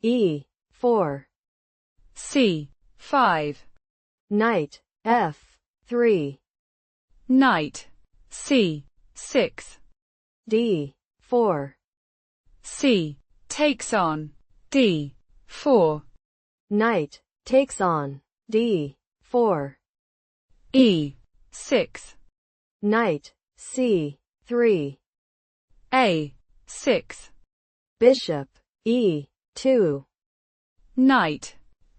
E4. C5. Knight F3. Knight C6. D4. C takes on D4. Knight takes on D4. E6. Knight C3. A6. Bishop E2. Knight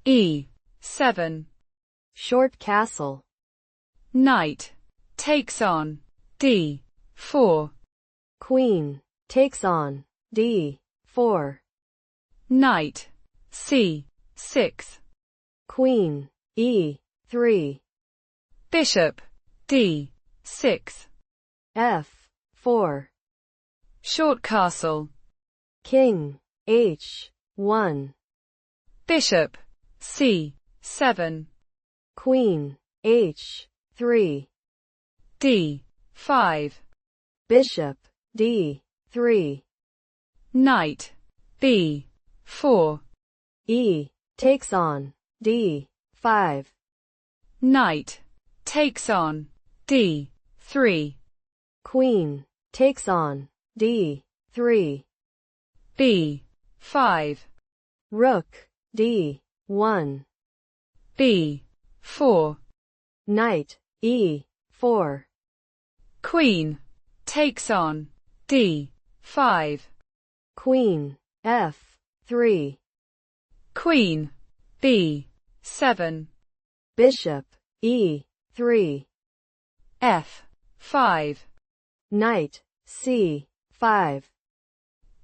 E7. Short castle. Knight takes on D4. Queen takes on D4. Knight C6. Queen E3. Bishop D6. F4. Short castle. King H1. Bishop C7. Queen H3. D5. Bishop D3. Knight B4. E takes on D5. Knight takes on D3. Queen takes on D3. B5. Rook D1. B4. Knight E4. Queen takes on D5. Queen F3. Queen B7. Bishop E3. F5. Knight C5.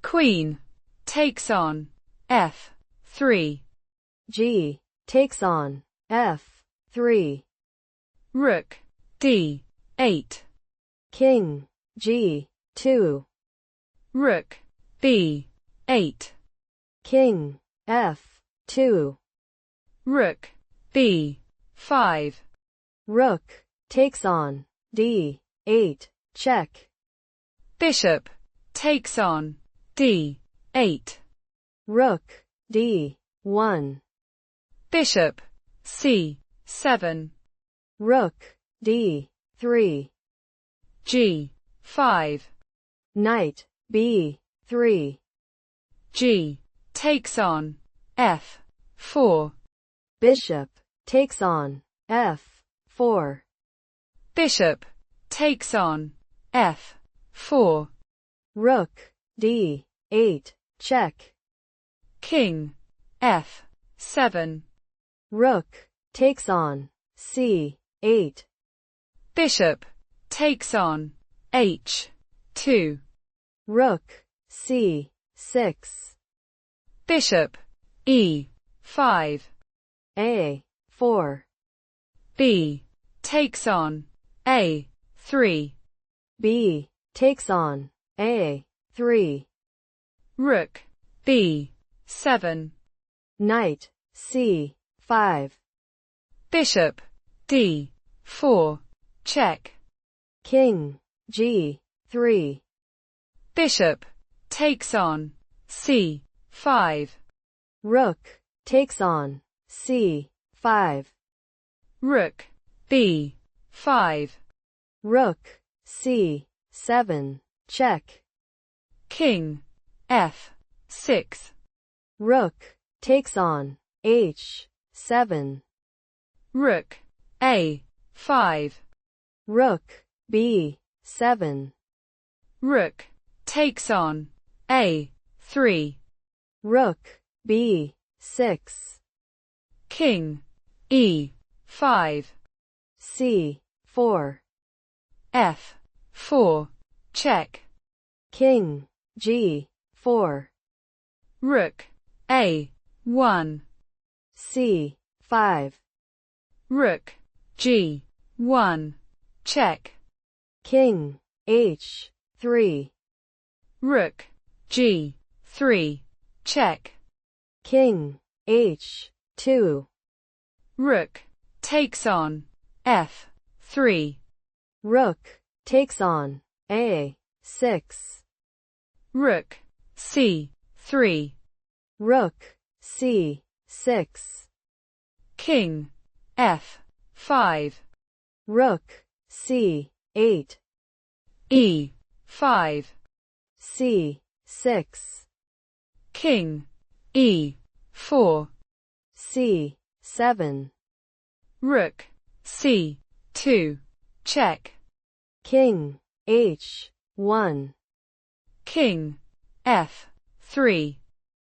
Queen takes on F3. G takes on F3. Rook D8. King G2. Rook B8. King F2. Rook B5. Rook takes on D8. Check. Bishop takes on D8. Rook D1. Bishop C7. Rook D3. G5. Knight B3. G takes on F4. Bishop takes on F4. Bishop takes on F4. Rook D8. Check. King F7. Rook takes on C8. Bishop takes on H2. Rook C6. Bishop E5. A4. B takes on A3. B takes on A3. Rook B7. Knight C5. Bishop D4. Check. King G3. Bishop takes on C5. Rook takes on C5. Rook B5. Rook C7. Check. King F6. Rook takes on H7. Rook A5. Rook B7. Rook takes on A3. Rook B6. King E5. C4. F4. Check. King G4. Rook A1. C5. Rook G1. Check. King H3. Rook G3. Check. King H2. Rook takes on F3. Rook takes on A6. Rook C3. Rook C6, King F5, Rook C8, E5, C6, King E4, C7, Rook C2, check. King H1, King F3,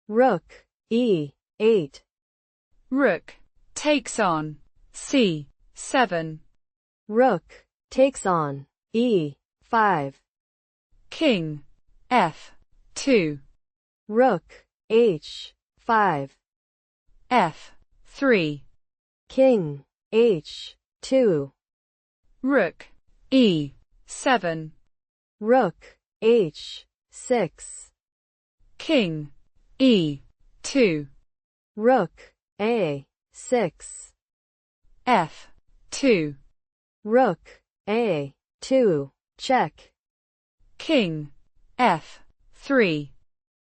Rook E8, Rook takes on C7, Rook takes on E5, King F2, Rook H5, F3, King H2, Rook E7, Rook H6, King E2, Rook A6, F2, Rook A2, check. King F3,